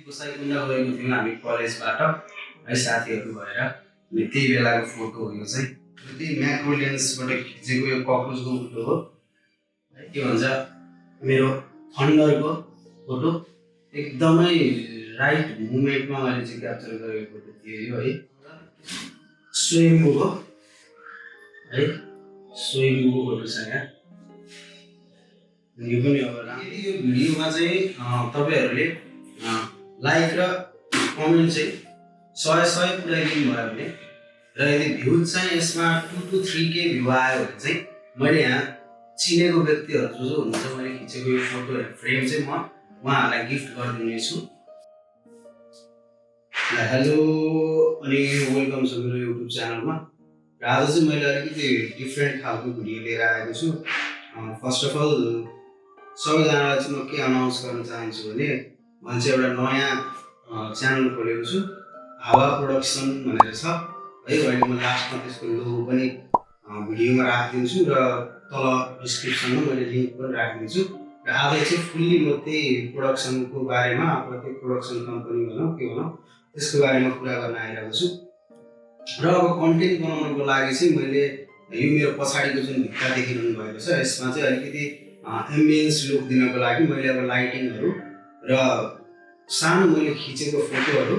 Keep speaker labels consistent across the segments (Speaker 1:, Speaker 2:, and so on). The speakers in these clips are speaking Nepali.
Speaker 1: गोसाइकुण्ड गएको थियौँ हामी कलेजबाट है साथीहरू भएर। अनि त्यही बेलाको फोटो हो यो चाहिँ। त्यही म्याक्रो लेन्सबाट खिचेको यो कक्रोचको फोटो हो है। के भन्छ मेरो थन्डरको फोटो एकदमै राइट मुभमेन्टमा मैले चाहिँ क्याप्चर गरेको फोटो थियो यो है। स्वयम्भूको है, स्वयम्भूको फोटो छ यहाँ। यो पनि अब यदि यो भिडियोमा चाहिँ तपाईँहरूले लाइक र कमेन्ट चाहिँ 100 पुऱ्याइदिनु भयो भने र यदि भ्युज चाहिँ यसमा 2 to 3K भ्यू आयो भने चाहिँ मैले यहाँ चिनेको व्यक्तिहरू जो जो हुनुहुन्छ मैले खिचेको यो फोटो फ्रेम चाहिँ म उहाँहरूलाई गिफ्ट गरिदिनेछु। हेलो अनि वेलकम छ मेरो युट्युब च्यानलमा। र आज चाहिँ मैले अलिकति डिफ्रेन्ट खालको भिडियो लिएर आएको छु। फर्स्ट अफ अल सबैजनालाई चाहिँ म के अनाउन्स गर्न चाहन्छु भने मैले चाहिँ एउटा नयाँ च्यानल खोलेको छु, हावा प्रोडक्सन भनेर छ है। अहिले म लास्टमा त्यसको लोगो पनि भिडियोमा राखिदिन्छु र तल डिस्क्रिप्सनमा मैले लिङ्क पनि राखिदिन्छु। र आज चाहिँ फुल्ली म त्यही प्रोडक्सनको बारेमा अथवा त्यो प्रोडक्सन कम्पनी भनौँ के भनौँ त्यसको बारेमा कुरा गर्न आइरहेको छु। र अब कन्टेन्ट बनाउनको लागि चाहिँ मैले यो मेरो पछाडिको जुन भित्ता देखिरहनु भएको छ यसमा चाहिँ अलिकति एम्बियन्स लुक दिनको लागि मैले अब लाइटिङहरू र सानो मैले खिचेको फोटोहरू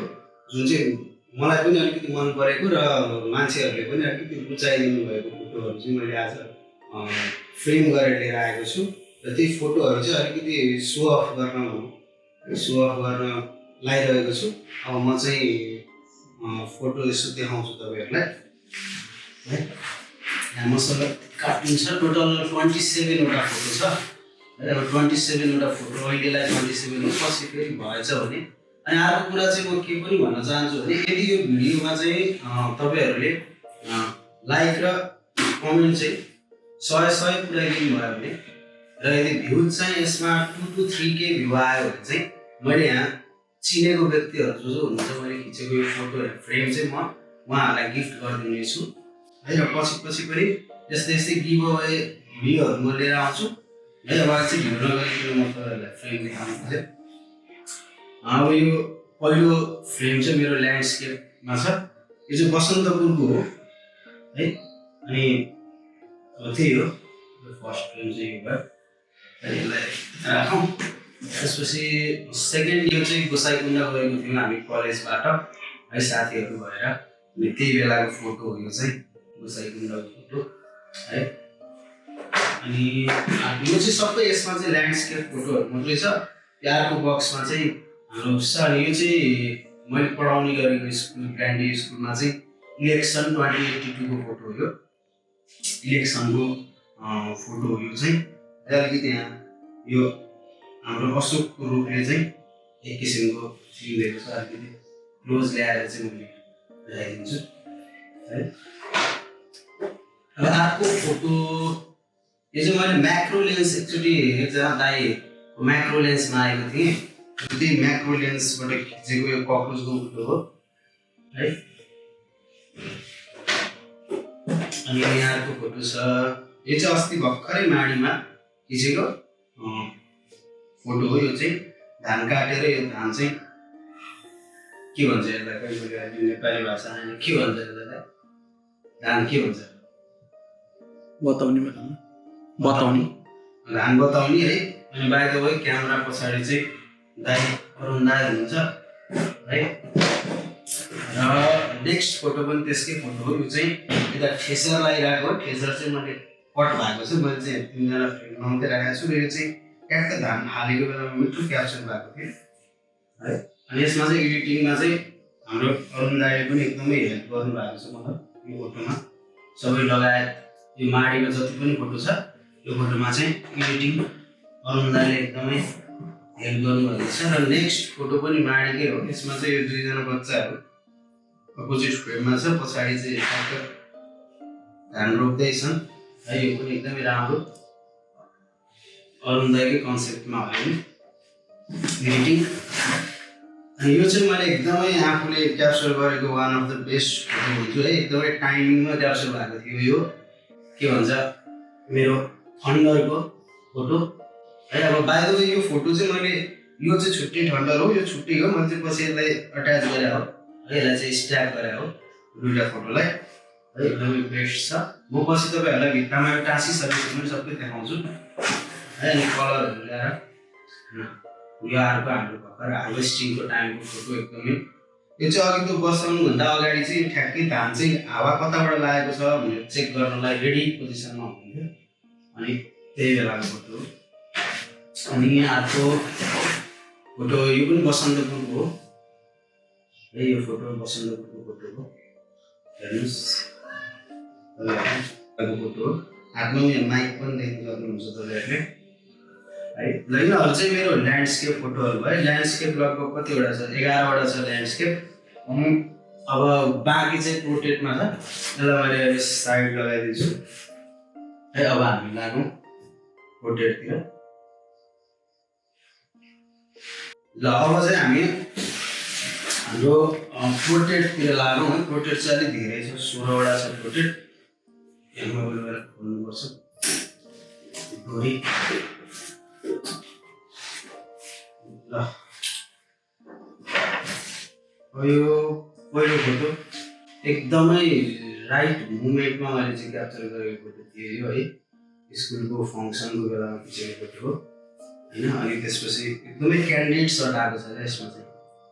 Speaker 1: जुन चाहिँ मलाई पनि अलिकति मन परेको र मान्छेहरूले पनि अलिकति रुचाइदिनु भएको फोटोहरू चाहिँ मैले आज फ्रेम गरेर लिएर आएको छु। र त्यही फोटोहरू चाहिँ अलिकति सो अफ गर्न लागिरहेको छु। अब म चाहिँ फोटो यसो देखाउँछु तपाईँहरूलाई है। यहाँ मसँग कार्टुन छ, टोटल 27 वटा फोटो छ है। अब 27 वटा फोटो अहिलेलाई 27 हो, पछि फेरि भएछ भने। अनि अर्को कुरा चाहिँ म के पनि भन्न चाहन्छु भने यदि यो भिडियोमा चाहिँ तपाईँहरूले लाइक र कमेन्ट चाहिँ 100 पुऱ्याइदिनु भयो भने र यदि भ्युज चाहिँ यसमा 2 to 3K भ्यू आयो भने चाहिँ मैले यहाँ चिनेको व्यक्तिहरू जो जो हुनुहुन्छ मैले खिचेको यो फोटो फ्रेम चाहिँ म उहाँहरूलाई गिफ्ट गरिदिनेछु है। र पछि पनि यस्तै गिभ अवे भिडियोहरू म लिएर आउँछु है। अब चाहिँ भिडियो नगरिकन म तपाईँहरूलाई फ्रेम देखाउनु पर्छ। अब यो पहिलो फ्रेम चाहिँ मेरो ल्यान्डस्केपमा छ। यो चाहिँ बसन्तपुरको हो है। अनि अब त्यही हो फर्स्ट फ्रेम चाहिँ यो भयो। यसलाई राखौँ। त्यसपछि सेकेन्ड यो चाहिँ गोसाइकुण्ड गएको थियौँ हामी कलेजबाट है साथीहरू भएर। अनि त्यही बेलाको फोटो हो यो चाहिँ गोसाइकुण्डको फोटो है। अनि यो चाहिँ सबै यसमा चाहिँ ल्यान्डस्केप फोटोहरू मात्रै छ। अर्को बक्समा चाहिँ हाम्रो सर यो चाहिँ मैले पढाउने गरेको स्कुल ब्रान्डी स्कुलमा चाहिँ इलेक्सन 2082 को फोटो हो यो। इलेक्सनको फोटो हो यो चाहिँ। अलिकति यहाँ यो हाम्रो अशोकको रूपले चाहिँ एक किसिमको सिन दिएको छ। अलिकति क्लोज ल्याएर चाहिँ मैले देखाइदिन्छु है। अब अर्को फोटो यो चाहिँ मैले म्याक्रो लेन्स एकचोटि एकजना दाइको म्याक्रो लेन्समा आएको थिएँ। त्यही म्याक्रो लेन्सबाट खिचेको यो कक्रोचको फोटो हो है। अनि यहाँ अर्को फोटो छ। यो चाहिँ अस्ति भर्खरै माडीमा खिचेको फोटो हो। यो चाहिँ धान काटेर यो धान चाहिँ के भन्छ यसलाई कहिले नेपाली भाषामा के भन्छ यसलाई धान के भन्छ
Speaker 2: बताउने
Speaker 1: धान बताउने है। अनि बाइ द वे क्यामेरा पछाडि चाहिँ अरुण दाइ हुनुहुन्छ है। र नेक्स्ट फोटो पनि त्यसकै फोटो हो। यो चाहिँ यता ठेसर लगाइरहेको हो। ठेसर चाहिँ मैले कट भएको छ। मैले चाहिँ 3 जना फ्रेन्ड बनाउँदै राखेको छु। र यो चाहिँ ट्याक्क धान हालेको बेलामा मिठो क्याप्चर भएको थियो है। अनि यसमा चाहिँ एडिटिङमा चाहिँ हाम्रो अरुण दाइले पनि एकदमै हेल्प गर्नुभएको छ मलाई यो फोटोमा। सबै लगायत यो माडीमा जति पनि फोटो छ यो फोटोमा चाहिँ एडिटिङ अरुण दाइले एकदमै हेल्प गर्नुभएको छ। र नेक्स्ट फोटो पनि माडीकै हो। यसमा चाहिँ यो 2 जना बच्चाहरू अपोजिट फ्रेममा छ। पछाडि चाहिँ ठ्याक्क धान रोप्दैछन् है। यो पनि एकदमै राम्रो अरुण दाइकै कन्सेप्टमा हो नि एडिटिङ। अनि यो चाहिँ मैले एकदमै आफूले क्याप्चर गरेको one of the best photo हुन्थ्यो है। एकदमै टाइमिङमा क्याप्चर भएको थियो यो। के भन्छ मेरो थन्डरको फोटो है। अब बाइ द वे यो फोटो चाहिँ मैले यो चाहिँ छुट्टै ठन्डर हो, यो छुट्टै हो। मैले चाहिँ पछि यसलाई अट्याच गरे हो है, यसलाई चाहिँ स्ट्याप गरे हो दुईवटा फोटोलाई है, एकदमै बेस्ट छ। म पछि तपाईँहरूलाई भित्तामा यो टाँसिसकेपछि पनि सबै देखाउँछु है। अनि कलरहरू ल्याएर यो अर्को हाम्रो भर्खर हार्भेस्टिङको टाइमको फोटो एकदमै। यो चाहिँ अघि त्यो बसाउनुभन्दा अगाडि चाहिँ ठ्याक्कै धान चाहिँ हावा कताबाट लागेको छ भनेर चेक गर्नलाई रेडी पोजिसनमा हुन्थ्यो, अनि त्यही बेलाको फोटो हो। अनि अर्को फोटो यो पनि बसन्तपुरको हो है, यो फोटो बसन्तपुरको फोटो हो, हेर्नुहोस् तपाईँहरूको फोटो हो। हातमा यहाँ माइक पनि देख्नु सक्नुहुन्छ तपाईँहरूले है। ल यिनीहरू चाहिँ मेरो ल्यान्डस्केप फोटोहरू भयो। ल्यान्डस्केप लगभग कतिवटा छ, 11वटा छ ल्यान्डस्केप। अब बाँकी चाहिँ पोर्ट्रेटमा छ, यसलाई मैले साइड लगाइदिन्छु है। अब हामी लागौँ पोर्ट्रेटतिर। ल अब चाहिँ हामी हाम्रो पोर्ट्रेटतिर लागौँ है। पोर्ट्रेट चाहिँ अलिक धेरै छ, 16वटा छ पोर्ट्रेट। यहाँ मोबाइल गरेर खोल्नुपर्छ घरि। ल यो पहिलो फोटो एकदमै राइट मुमेन्टमा मैले चाहिँ क्याप्चर गरेको फोटो थियो यो है। स्कुलको फङ्सनको बेलामा खिचेको फोटो हो होइन। अनि त्यसपछि एकदमै क्यान्डिड सट आएको छ यसमा चाहिँ,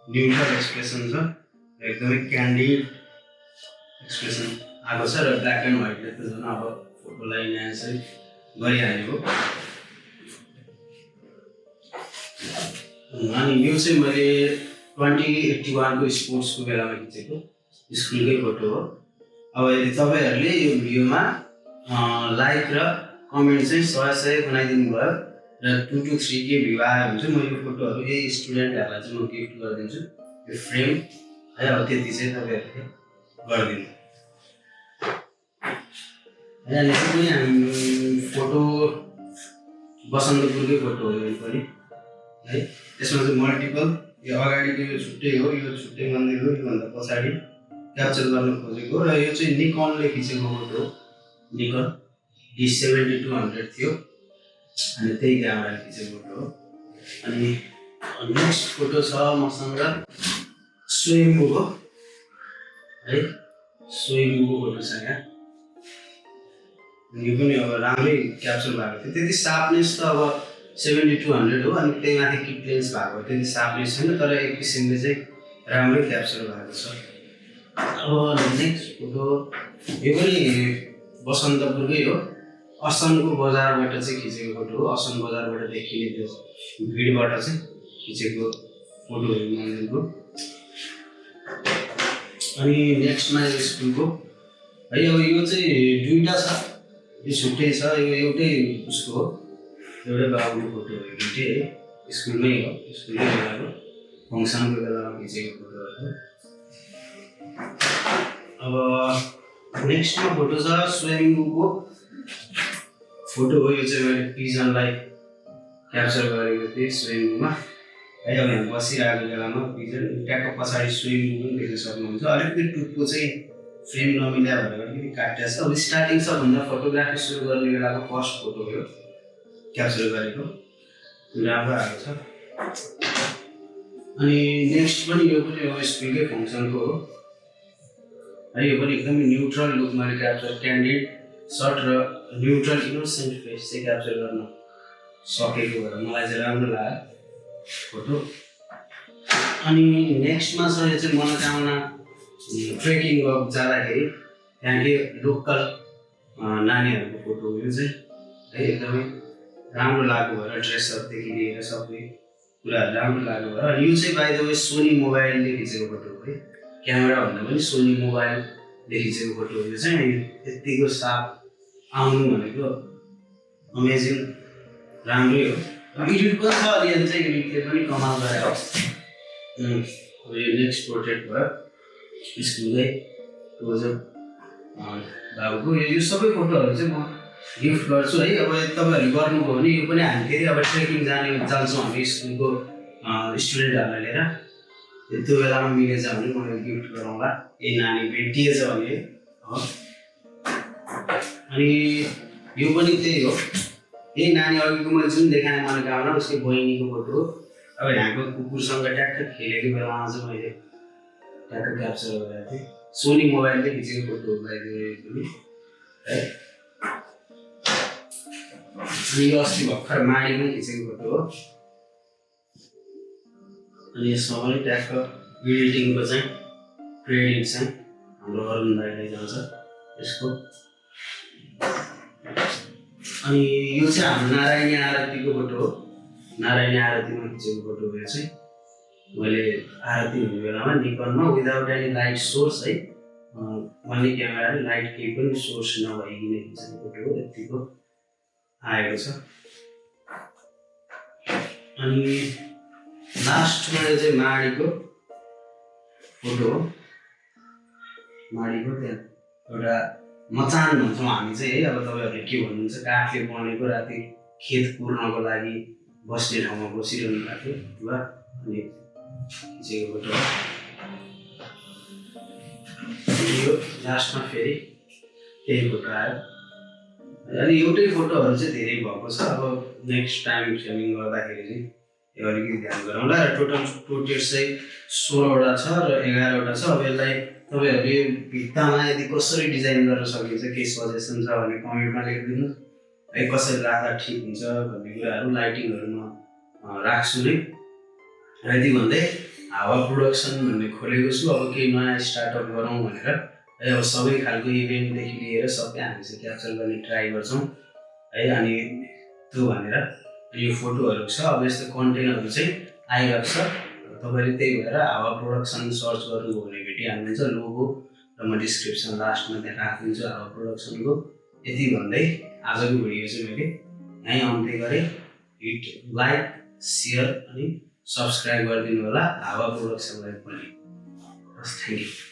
Speaker 1: न्युट्रल एक्सप्रेसन छ, एकदमै क्यान्डिड एक्सप्रेसन आएको छ र ब्ल्याक एन्ड व्हाइटले त झन् अब फोटोलाई इन्हान्स गरिहालेको। अनि यो चाहिँ मैले 2081को स्पोर्ट्सको बेलामा खिचेको स्कुलकै फोटो हो। अब यदि तपाईँहरूले यो भिडियोमा लाइक र कमेन्ट चाहिँ 100 बनाइदिनु भयो र 2 to 3K भ्यू आयो भने चाहिँ म यो फोटोहरू यही स्टुडेन्टहरूलाई चाहिँ म गिफ्ट गरिदिन्छु, यो फ्रेम है। अब त्यति चाहिँ तपाईँहरूले गरिदिनु। यहाँ पनि हामी फोटो बसन्तपुरकै फोटो हो यो पनि है। यसमा चाहिँ मल्टिपल, यो अगाडिको यो छुट्टै हो, यो छुट्टै मन्दिर हो, योभन्दा पछाडि क्याप्चर गर्न खोजेको हो। र यो चाहिँ निकनले खिचेको फोटो हो, निकन D7200 थियो, अनि त्यही क्यामेराले खिचेको फोटो हो। अनि नेक्स्ट फोटो छ मसँग स्वयम्भूको है, स्वयम्भूको फोटो छ यहाँ। यो पनि अब राम्रै क्याप्चर भएको थियो, त्यति सार्पनेस त अब 7200 हो, अनि त्यही माथि किट लेन्स भएको त्यति सार्पनेस छैन, तर एक किसिमले चाहिँ राम्रै क्याप्चर भएको छ। अब नेक्स्ट फोटो यो पनि बसन्तपुरकै हो, असनको बजारबाट चाहिँ खिचेको फोटो हो। असन बजारबाट देखिने त्यो भिडबाट चाहिँ खिचेको फोटो हो मन्दिरको। अनि नेक्स्टमा यो स्कुलको है। अब यो चाहिँ दुईवटा छ, यो छुट्टै छ, यो एउटै उसको हो, एउटै बाबुको फोटो हो, दुइटै है, स्कुलमै हो, स्कुलकै बेलाको फङ्सनको बेलामा खिचेको फोटोहरू हो। अब नेक्स्टमा फोटो छ स्वयम्भूको फोटो हो। यो चाहिँ मैले पिजनलाई क्याप्चर गरेको थिएँ स्वयम्भूमा है। अब यहाँ बसिरहेको बेलामा पिजन ट्याक्क पछाडि स्वयम्भू पनि देख्न सक्नुहुन्छ। अलिकति टुप्पो चाहिँ फ्रेम नमिल्या भनेर अलिकति काटिएको छ। अब स्टार्टिङ सबभन्दा फोटोग्राफी सुरु गर्ने बेलाको फर्स्ट फोटो हो यो क्याप्चर गरेको, राम्रो आएको छ। अनि नेक्स्ट पनि यो पनि अब स्कुलकै फङ्सनको हो है। यो पनि एकदमै न्युट्रल लुकमा क्याप्चर, क्यान्डिड सर्ट र न्युट्रल इनोसेन्ट फेस चाहिँ क्याप्चर गर्न सकेको भएर मलाई चाहिँ राम्रो लाग्यो फोटो। अनि नेक्स्टमा छ यो चाहिँ मनोकामना ट्रेकिङ जाँदाखेरि त्यहाँकै लोकल नानीहरूको फोटो हो यो चाहिँ है। एकदमै राम्रो लाग्यो भएर ड्रेसअपदेखि लिएर सबै कुराहरू राम्रो लाग्यो भएर। अनि यो चाहिँ बाइ द वे सोनी मोबाइलले खिचेको फोटो हो है, क्यामेरा भन्दा पनि सोनी मोबाइलले खिचेको फोटो हो यो चाहिँ। यतिको साफ आउनु भनेको अमेजिङ, राम्रै हो। एडिट पनि छ अलिअलि चाहिँ, एडिटले पनि कमाल गरे हो। यो नेक्स्ट पोर्ट्रेट भयो स्कुलकै प्रोजेक्ट बाबुको। यो सबै फोटोहरू चाहिँ म गिफ्ट गर्छु है। अब तपाईँहरूले गर्नुभयो भने यो पनि हामी फेरि अब ट्रेकिङ जान्छौँ हामी स्कुलको स्टुडेन्टहरूलाई लिएर, त्यो बेलामा मिलेछ भने म गिफ्ट गरौँला, यही नानी भेटिएछ भने हो। अनि यो पनि त्यही हो, यही नानी अघिको मैले जुन देखाएँ मनोकामना उसकै बहिनीको फोटो हो। अब यहाँको कुकुरसँग ट्याक्क खेलेको बेलामा चाहिँ मैले ट्याक्क क्याप्चर गरेको थिएँ सोनी मोबाइलले खिचेको फोटो पनि है। अनि यो अस्ति भर्खर माडीमै खिचेको फोटो हो। अनि यसमा पनि ट्याक्क एडिटिङको चाहिँ क्रेडिट चाहिँ हाम्रो अरुण दाइलाई जान्छ यसको। अनि यो चाहिँ हाम्रो नारायणी आरतीको फोटो हो। नारायणी आरतीमा खिचेको फोटो हो यो चाहिँ। मैले आरती हुने बेलामा निकनमा विदाउट एनी लाइट सोर्स है भन्ने क्यामेराले लाइट केही पनि सोर्स नभइकन खिचेको फोटो हो। यतिको आएको छ। अनि लास्टमा यो चाहिँ माडीको फोटो हो। माडीको त्यहाँ एउटा मचान भन्छौँ हामी चाहिँ है। अब तपाईँहरूले के भन्नुहुन्छ काठले बनेको राति खेत कुर्नको लागि बस्ने ठाउँमा बसिरहनु भएको थियो ल। अनि खिचेको फोटो हो यो। लास्टमा फेरि त्यही फोटो आयो। अनि एउटै फोटोहरू चाहिँ धेरै भएको छ। अब नेक्स्ट टाइम फ्रेमिङ गर्दाखेरि चाहिँ यो अलिकति ध्यान गरौँला। र टोटल चाहिँ 16वटा छ र 11वटा छ। अब यसलाई तपाईँहरूले भित्तामा यदि कसरी डिजाइन गर्न सकिन्छ केही सजेसन छ भने कमेन्टमा लेखिदिनु है। कसरी राख्दा ठिक हुन्छ भन्ने कुराहरू लाइटिङहरूमा राख्छु नै। र यति भन्दै हावा प्रोडक्सन भन्ने खोलेको छु। अब केही नयाँ स्टार्टअप गरौँ भनेर है। अब सबै खालको इभेन्टदेखि लिएर सबै हामी चाहिँ क्याप्चर गर्ने ट्राई गर्छौँ है। अनि त्यो भनेर यो फोटोहरू छ। अब यस्तो कन्टेन्टहरू चाहिँ आइरहेको छ। तपाईँले त्यही भएर हावा प्रोडक्सन सर्च गर्नुभयो भने भेटिहाल्नुहुन्छ। लोगो र म डिस्क्रिप्सन लास्टमा त्यहाँ राखिदिन्छु हावा प्रोडक्सनको। यति भन्दै आजको भिडियो चाहिँ मैले यहीँ अन्त्य गरेँ। हिट लाइक सेयर अनि सब्सक्राइब गरिदिनु होला हावा प्रोडक्सनलाई पनि। हस्, थ्याङ्क यू।